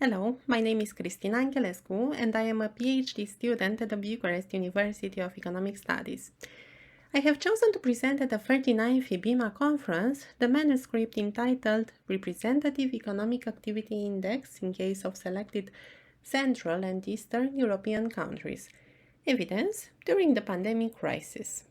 Hello, my name is Cristina ANGHELESCU and I am a PhD student at the Bucharest University of Economic Studies. I have chosen to present at the 39th IBIMA conference the manuscript entitled Representative Economic Activity Index in case of selected Central and Eastern European countries. Evidence during the pandemic crisis.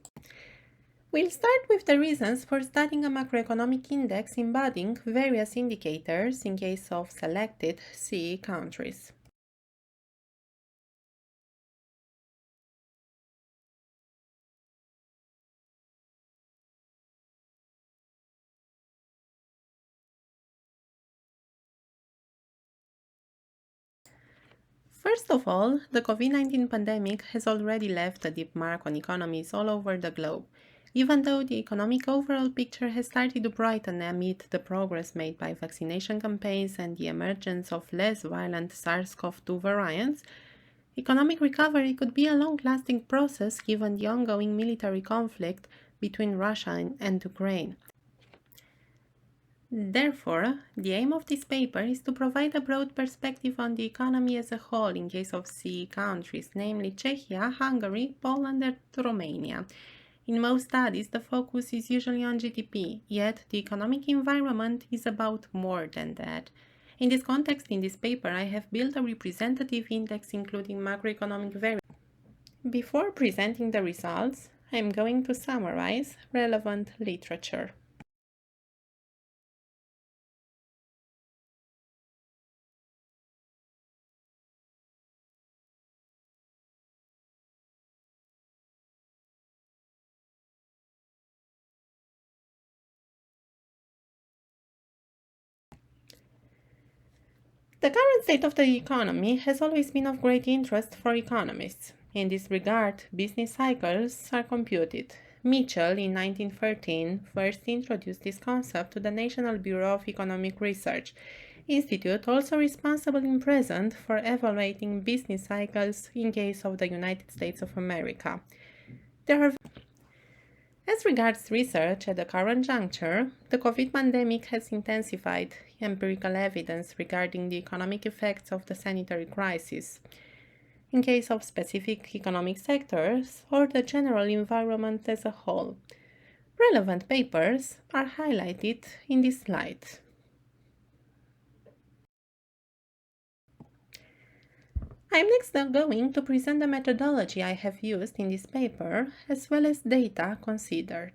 We'll start with the reasons for studying a macroeconomic index embodying various indicators in case of selected CE countries. First of all, the COVID-19 pandemic has already left a deep mark on economies all over the globe, even though the economic overall picture has started to brighten amid the progress made by vaccination campaigns and the emergence of less violent SARS-CoV-2 variants. Economic recovery could be a long-lasting process given the ongoing military conflict between Russia and Ukraine. Therefore, the aim of this paper is to provide a broad perspective on the economy as a whole in case of CE countries, namely Czechia, Hungary, Poland and Romania. In most studies, the focus is usually on GDP, yet the economic environment is about more than that. In this context, in this paper, I have built a representative index including macroeconomic variables. Before presenting the results, I am going to summarize relevant literature. The current state of the economy has always been of great interest for economists. In this regard, business cycles are computed. Mitchell, in 1913, first introduced this concept to the National Bureau of Economic Research, institute also responsible in present for evaluating business cycles in case of the United States of America. As regards research at the current juncture, the COVID pandemic has intensified empirical evidence regarding the economic effects of the sanitary crisis, in case of specific economic sectors or the general environment as a whole. Relevant papers are highlighted in this slide. I am next going to present the methodology I have used in this paper, as well as data considered.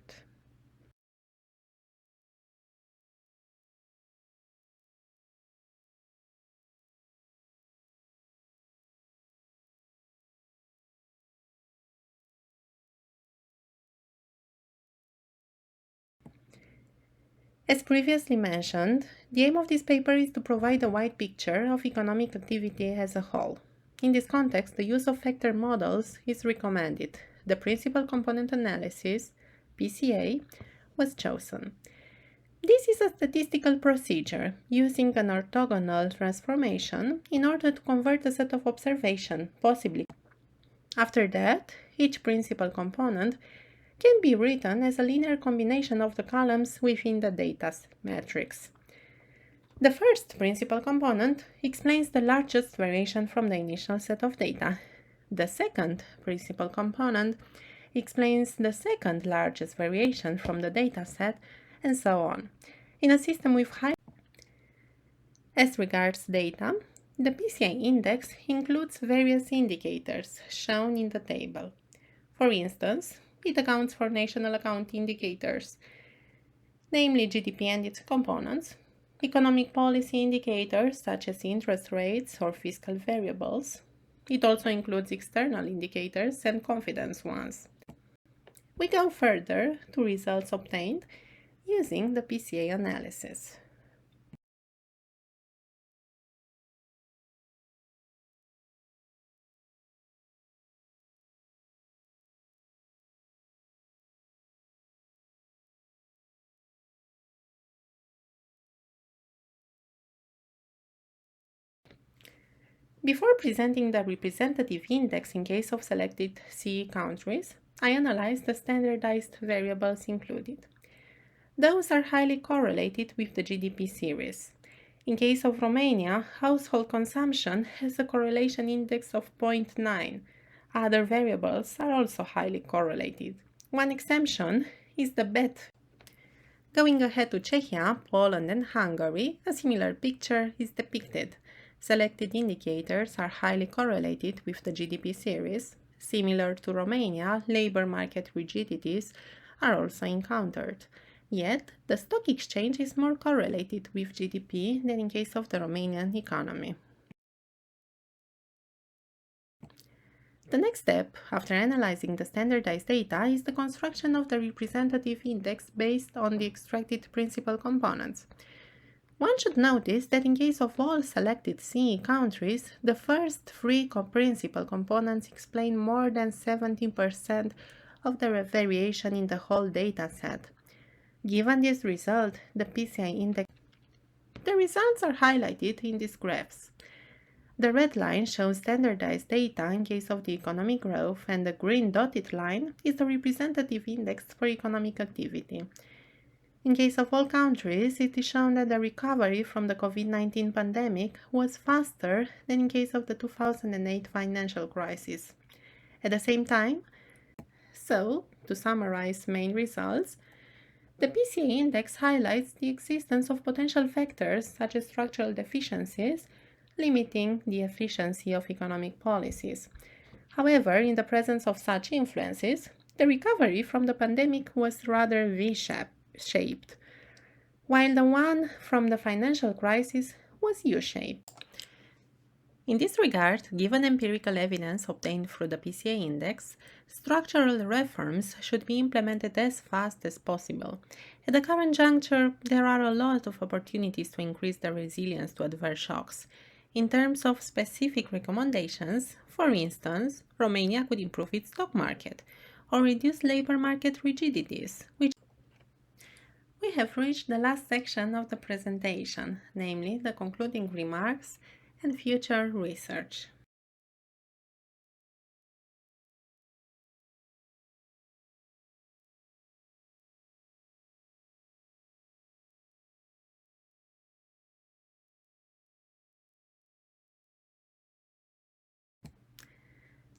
As previously mentioned, the aim of this paper is to provide a wide picture of economic activity as a whole. In this context, the use of factor models is recommended. The principal component analysis, PCA, was chosen. This is a statistical procedure using an orthogonal transformation in order to convert a set of observations, possibly. After that, each principal component can be written as a linear combination of the columns within the data matrix. The first principal component explains the largest variation from the initial set of data. The second principal component explains the second largest variation from the data set, and so on. In a system with high. As regards data, the PCI index includes various indicators shown in the table. For instance, it accounts for national account indicators, namely GDP and its components, economic policy indicators such as interest rates or fiscal variables. It also includes external indicators and confidence ones. We go further to results obtained using the PCA analysis. Before presenting the representative index in case of selected CE countries, I analyzed the standardized variables included. Those are highly correlated with the GDP series. In case of Romania, household consumption has a correlation index of 0.9. Other variables are also highly correlated. One exemption is the bet. Going ahead to Czechia, Poland and Hungary, a similar picture is depicted. Selected indicators are highly correlated with the GDP series. Similar to Romania, labor market rigidities are also encountered. Yet, the stock exchange is more correlated with GDP than in case of the Romanian economy. The next step, after analyzing the standardized data, is the construction of the representative index based on the extracted principal components. One should notice that in case of all selected CE countries, the first three principal components explain more than 70% of the variation in the whole data set. Given this result, the PCI index. The results are highlighted in these graphs. The red line shows standardized data in case of the economic growth, and the green dotted line is the representative index for economic activity. In case of all countries, it is shown that the recovery from the COVID-19 pandemic was faster than in case of the 2008 financial crisis. At the same time, to summarize main results, the PCA index highlights the existence of potential factors such as structural deficiencies, limiting the efficiency of economic policies. However, in the presence of such influences, the recovery from the pandemic was rather V-shaped, while the one from the financial crisis was U-shaped. In this regard, given empirical evidence obtained through the PCA index, structural reforms should be implemented as fast as possible. At the current juncture, there are a lot of opportunities to increase the resilience to adverse shocks. In terms of specific recommendations, for instance, Romania could improve its stock market or reduce labor market rigidities, which we have reached the last section of the presentation, namely the concluding remarks and future research.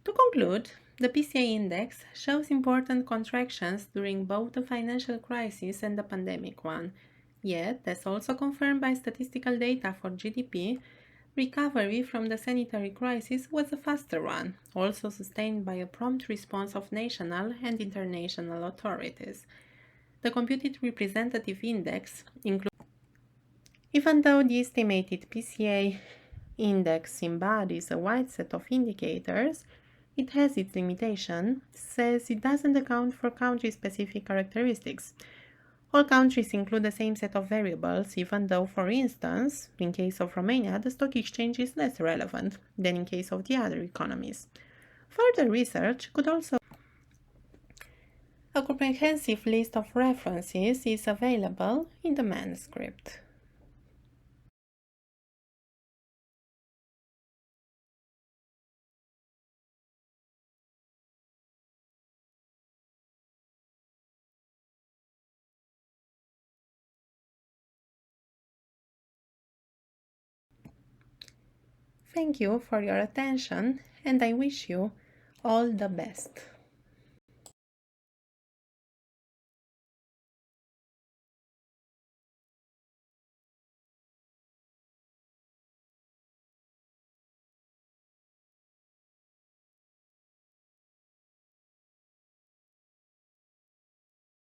To conclude, the PCA index shows important contractions during both the financial crisis and the pandemic one. Yet, as also confirmed by statistical data for GDP, recovery from the sanitary crisis was a faster one, also sustained by a prompt response of national and international authorities. The computed representative index includes. Even though the estimated PCA index embodies a wide set of indicators, it has its limitation, says it doesn't account for country-specific characteristics. All countries include the same set of variables, even though, for instance, in case of Romania, the stock exchange is less relevant than in case of the other economies. Further research could also. A comprehensive list of references is available in the manuscript. Thank you for your attention, and I wish you all the best.